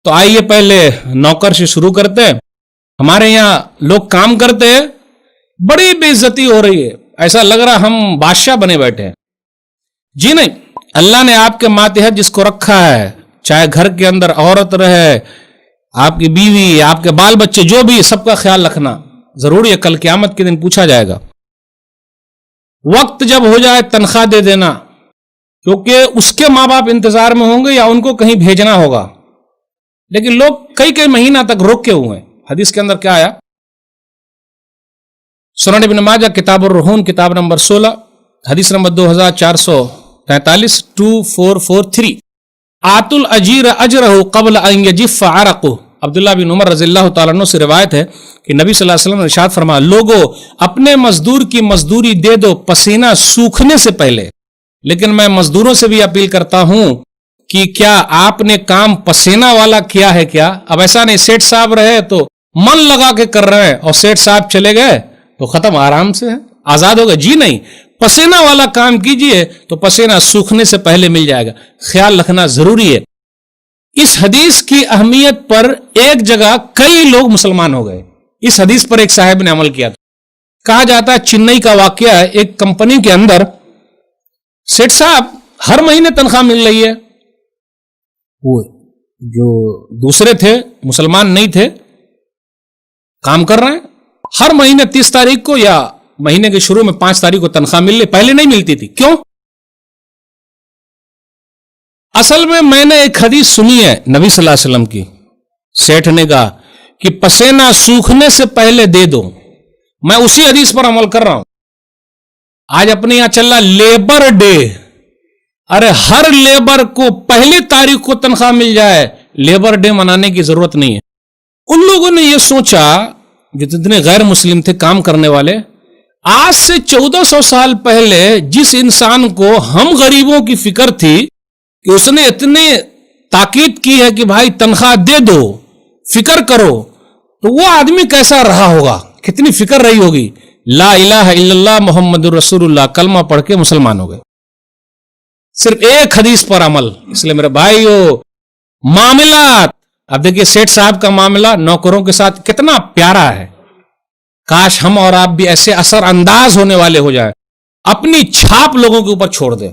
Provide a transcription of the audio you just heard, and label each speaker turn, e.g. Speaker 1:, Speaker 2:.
Speaker 1: تو آئیے پہلے نوکر سے شروع کرتے ہیں. ہمارے یہاں لوگ کام کرتے ہیں, بڑی بے عزتی ہو رہی ہے, ایسا لگ رہا ہم بادشاہ بنے بیٹھے ہیں. جی نہیں, اللہ نے آپ کے ماتحت جس کو رکھا ہے, چاہے گھر کے اندر عورت رہے, آپ کی بیوی, آپ کے بال بچے, جو بھی, سب کا خیال رکھنا ضروری ہے. کل قیامت کے دن پوچھا جائے گا. وقت جب ہو جائے تنخواہ دے دینا, کیونکہ اس کے ماں باپ انتظار میں ہوں گے یا ان کو کہیں بھیجنا ہوگا. لیکن لوگ کئی مہینہ تک روکے ہوئے ہیں. حدیث کے اندر کیا آیا؟ سنن ابن ماجہ کتاب الرہون کتاب نمبر 16 حدیث نمبر 2443 2443. آت الاجیر اجرہ قبل ان یجف عرقہ. عبداللہ بن عمر رضی اللہ تعالیٰ عنہ سے روایت ہے کہ نبی صلی اللہ علیہ وسلم نے ارشاد فرمایا, لوگو اپنے مزدور کی مزدوری دے دو پسینہ سوکھنے سے پہلے. لیکن میں مزدوروں سے بھی اپیل کرتا ہوں کہ کیا آپ نے کام پسینہ والا کیا ہے کیا؟ اب ایسا نہیں سیٹ صاحب رہے تو من لگا کے کر رہے ہیں, اور سیٹ صاحب چلے گئے تو ختم, آرام سے آزاد ہو گئے. جی نہیں, پسینہ والا کام کیجئے تو پسینہ سوکھنے سے پہلے مل جائے گا. خیال رکھنا ضروری ہے. اس حدیث کی اہمیت پر ایک جگہ کئی لوگ مسلمان ہو گئے. اس حدیث پر ایک صاحب نے عمل کیا تھا. کہا جاتا ہے چنئی کا واقعہ ہے, ایک کمپنی کے اندر سیٹ صاحب ہر مہینے تنخواہ مل رہی ہے. وہ جو دوسرے تھے, مسلمان نہیں تھے, کام کر رہے ہیں, ہر مہینے 30 تاریخ کو یا مہینے کے شروع میں 5 تاریخ کو تنخواہ مل رہی. پہلے نہیں ملتی تھی. کیوں؟ اصل میں نے ایک حدیث سنی ہے نبی صلی اللہ علیہ وسلم کی. سیٹھ نے کہا کہ پسینہ سوکھنے سے پہلے دے دو. میں اسی حدیث پر عمل کر رہا ہوں. آج اپنے یہاں چل رہا لیبر ڈے. ارے ہر لیبر کو پہلی تاریخ کو تنخواہ مل جائے, لیبر ڈے منانے کی ضرورت نہیں ہے. ان لوگوں نے یہ سوچا, جتنے غیر مسلم تھے کام کرنے والے, آج سے 1400 سال پہلے جس انسان کو ہم غریبوں کی فکر تھی کہ اس نے اتنی تاکید کی ہے کہ بھائی تنخواہ دے دو, فکر کرو, تو وہ آدمی کیسا رہا ہوگا, کتنی فکر رہی ہوگی. لا الہ الا اللہ محمد رسول اللہ کلمہ پڑھ کے مسلمان ہو گئے, صرف ایک حدیث پر عمل. اس لیے میرے بھائیو, معاملات, اب دیکھیے سیٹ صاحب کا معاملہ نوکروں کے ساتھ کتنا پیارا ہے. کاش ہم اور آپ بھی ایسے اثر انداز ہونے والے ہو جائیں, اپنی چھاپ لوگوں کے اوپر چھوڑ دیں.